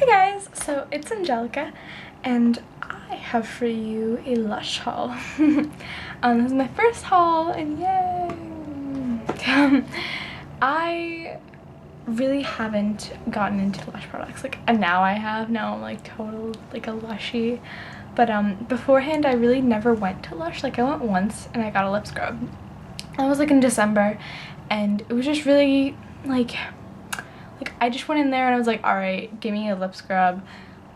Hey guys, so it's Angelica and I have for you a Lush haul. This is my first haul and yay! I really haven't gotten into Lush products, and now I have. Now I'm like total like a Lushy. But beforehand I really never went to Lush. Like I went once and I got a lip scrub. That was like in December and it was just really like I just went in there and I was like, alright, give me a lip scrub,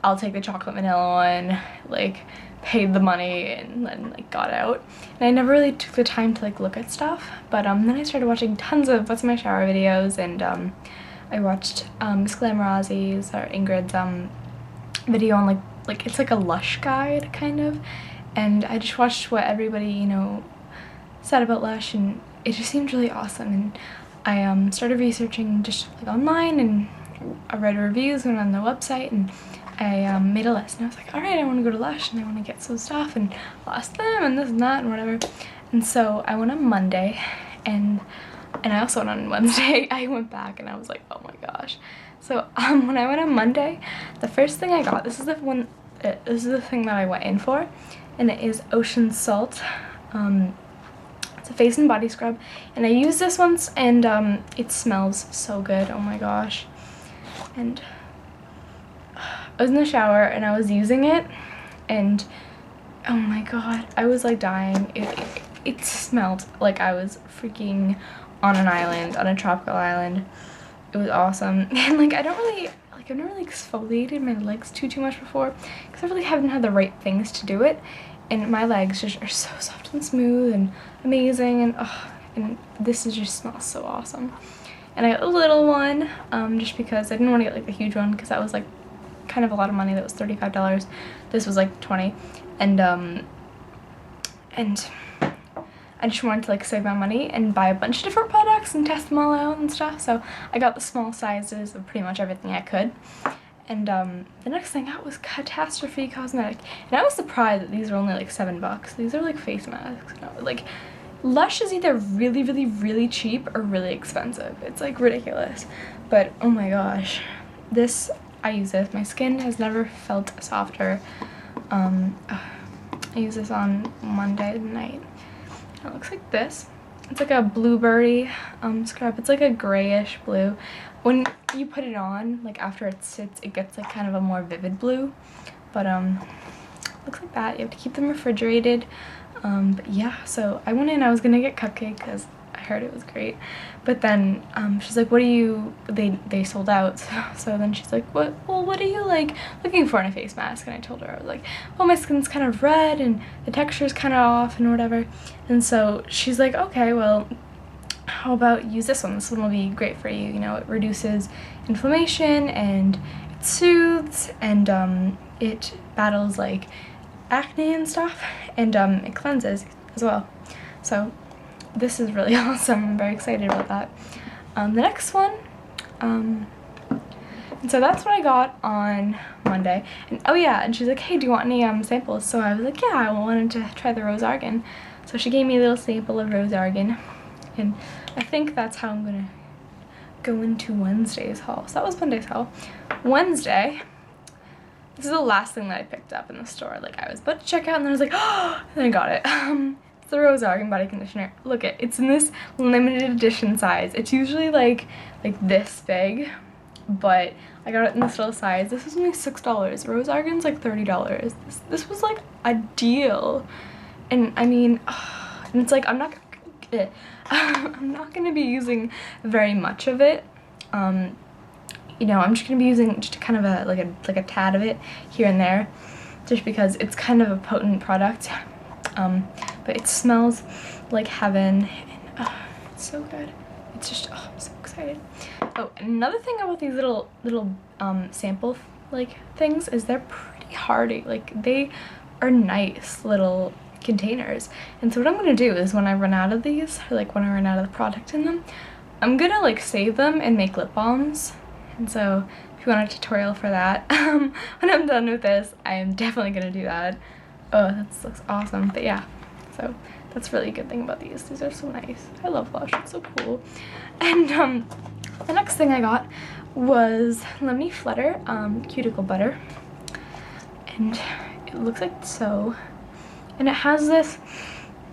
I'll take the chocolate vanilla one, like paid the money and then like got out. And I never really took the time to like look at stuff, but then I started watching tons of What's in My Shower videos, and I watched Miss Glamorosi's or Ingrid's video on like it's like a Lush guide kind of, and I just watched what everybody, you know, said about Lush, and it just seemed really awesome. And I started researching just like online, and I read reviews, went on their website, and I made a list, and I was like, alright, I want to go to Lush and I want to get some stuff and I'll ask them and this and that and whatever. And so I went on Monday, and I also went on Wednesday. I went back and I was like, oh my gosh. So when I went on Monday, the first thing I got, this is the thing that I went in for, and it is Ocean Salt. It's a face and body scrub, and I used this once, and it smells so good. Oh my gosh. And I was in the shower and I was using it, and oh my god, I was like dying. It smelled like I was freaking on an island, on a tropical island. It was awesome. And like I've never really exfoliated my legs too much before, because I really haven't had the right things to do it. And my legs just are so soft and smooth and amazing, and this just smells so awesome. And I got a little one, just because I didn't want to get like the huge one, because that was like kind of a lot of money. That was $35. This was like 20, and I just wanted to like save my money and buy a bunch of different products and test them all out and stuff. So I got the small sizes of pretty much everything I could. And the next thing I got was Catastrophe Cosmetic, and I was surprised that these were only like $7. These are like face masks. Like Lush is either really cheap or really expensive. It's like ridiculous. But oh my gosh, I use this. My skin has never felt softer. I use this on Monday night. It looks like this. It's like a blueberry scrub. It's like a grayish blue. When you put it on, like after it sits, it gets like kind of a more vivid blue. But looks like that. You have to keep them refrigerated. But yeah, so I went in, I was gonna get Cupcake because I heard it was great. But then she's like, what do you, they sold out. So then she's like, what are you like looking for in a face mask? And I told her, I was like, well, my skin's kind of red and the texture's kind of off and whatever. And so she's like, okay, well, how about use this one? This one will be great for you. You know, it reduces inflammation and it soothes, and it battles like acne and stuff, and it cleanses as well. So this is really awesome. I'm very excited about that. The next one, and so that's what I got on Monday. And oh yeah, and she's like, hey, do you want any samples? So I was like, yeah, I wanted to try the Rose Argan. So she gave me a little sample of Rose Argan, and I think that's how I'm gonna go into Wednesday's haul. So that was Monday's haul. Wednesday, this is the last thing that I picked up in the store. Like I was about to check out, and then I was like, oh, and then I got it. It's the Rose Argan body conditioner. Look, it's in this limited edition size. It's usually like this big, but I got it in this little size. This was only $6. Rose Argan's like $30. This was like a deal. And I mean, and it's like I'm not gonna be using very much of it. You know, I'm just gonna be using just kind of like a tad of it here and there, just because it's kind of a potent product. But it smells like heaven, and it's so good. It's just, I'm so excited. Oh, another thing about these little sample like things is they're pretty hardy. Like they are nice little containers. And so what I'm gonna do is when I run out of these, or like when I run out of the product in them, I'm gonna like save them and make lip balms. And so if you want a tutorial for that, when I'm done with this, I am definitely gonna do that. Oh, that looks awesome. But yeah, so That's really a good thing about these. These are so nice. I love Lush. It's so cool. And the next thing I got was Let Me Flutter cuticle butter. And it looks like so. And it has this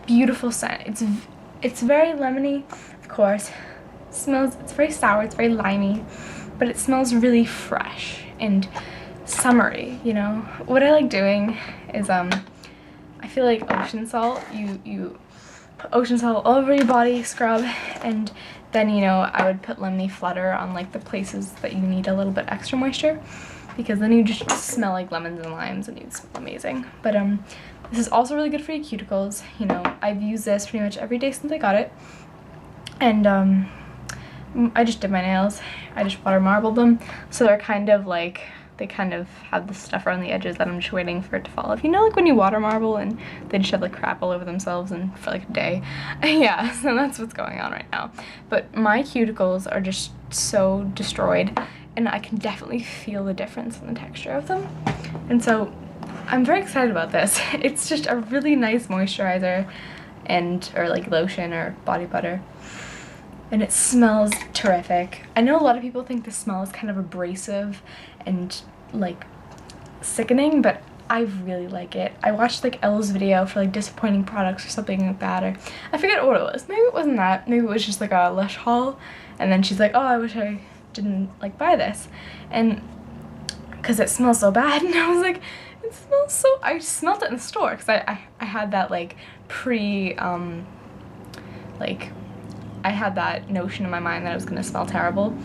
beautiful scent. It's very lemony, of course. It's very sour, it's very limey, but it smells really fresh and summery, you know? What I like doing is I feel like ocean salt, you put ocean salt all over your body, scrub, and then, you know, I would put Lemony Flutter on like the places that you need a little bit extra moisture, because then you just smell like lemons and limes and you'd smell amazing. But this is also really good for your cuticles. You know, I've used this pretty much every day since I got it. And I just did my nails. I just water marbled them, so they're kind of like, they kind of have the stuff around the edges that I'm just waiting for it to fall off. You know, like when you water marble and they just have like crap all over themselves and for like a day. Yeah, so that's what's going on right now. But my cuticles are just so destroyed, and I can definitely feel the difference in the texture of them. And so I'm very excited about this. It's just a really nice moisturizer or like lotion or body butter. And it smells terrific. I know a lot of people think the smell is kind of abrasive and like sickening, but I really like it. I watched like Elle's video for like disappointing products or something like that, or I forget what it was. Maybe it wasn't that. Maybe it was just like a Lush haul, and then she's like, oh, I wish I didn't like buy this, and because it smells so bad. And I was like, it smells so, I smelled it in the store because I had that like I had that notion in my mind that it was gonna smell terrible,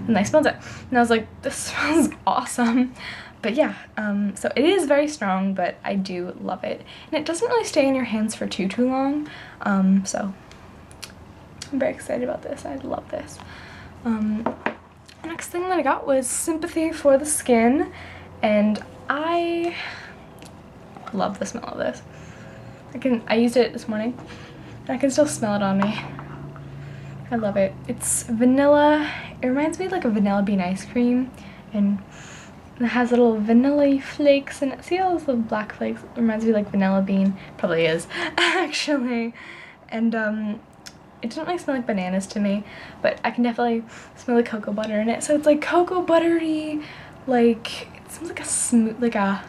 and I smelled it and I was like, this smells awesome. But yeah, so it is very strong, but I do love it, and it doesn't really stay in your hands for too long, so I'm very excited about this. I love this. The next thing that I got was Sympathy for the Skin, and I love the smell of this. I used it this morning and I can still smell it on me. I love it. It's vanilla. It reminds me of like a vanilla bean ice cream, and it has little vanilla flakes in it. See all those little black flakes? It reminds me of like vanilla bean. Probably is, actually. And it doesn't really smell like bananas to me, but I can definitely smell the cocoa butter in it. So it's like cocoa buttery, like it smells like a smooth, like a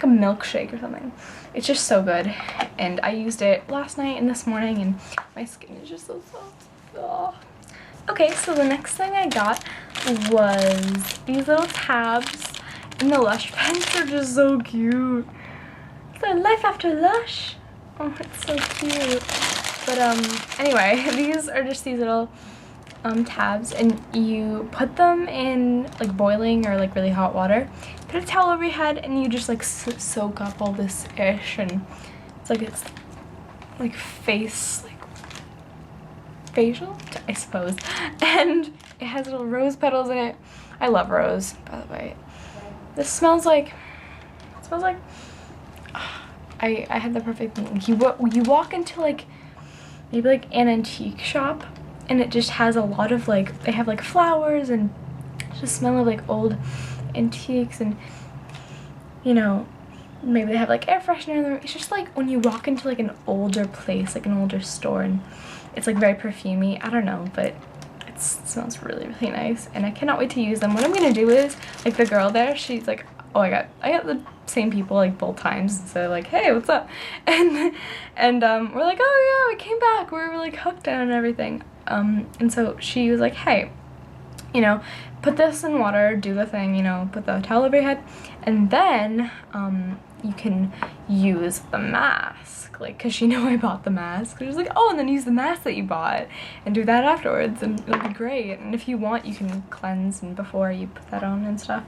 milkshake or something. It's just so good, and I used it last night and this morning, and my skin is just so soft. Oh. Okay, so the next thing I got was these little tabs, and the Lush pens are just so cute. It's like life after Lush. Oh, it's so cute. But anyway, these are just these little tabs, and you put them in like boiling or like really hot water, put a towel over your head, and you just like soak up all this ish, and it's like face, like facial, I suppose. And it has little rose petals in it. I love rose, by the way. This smells like, I had the perfect thing. You walk into like maybe like an antique shop, and it just has a lot of like, they have like flowers and just smell of like old antiques, and you know, maybe they have like air freshener in there. It's just like when you walk into like an older place, like an older store, and it's like very perfumey. I don't know, but it smells really, really nice, and I cannot wait to use them. What I'm gonna do is, like the girl there, she's like, oh, I got the same people like both times, so like, hey, what's up? And we're like, oh yeah, we came back, we were like hooked on and everything. And so she was like, hey, you know, put this in water, do the thing, you know, put the towel over your head, and then you can use the mask, like, because she knew I bought the mask. She was like, oh, and then use the mask that you bought and do that afterwards, and it'll be great. And if you want, you can cleanse and before you put that on and stuff.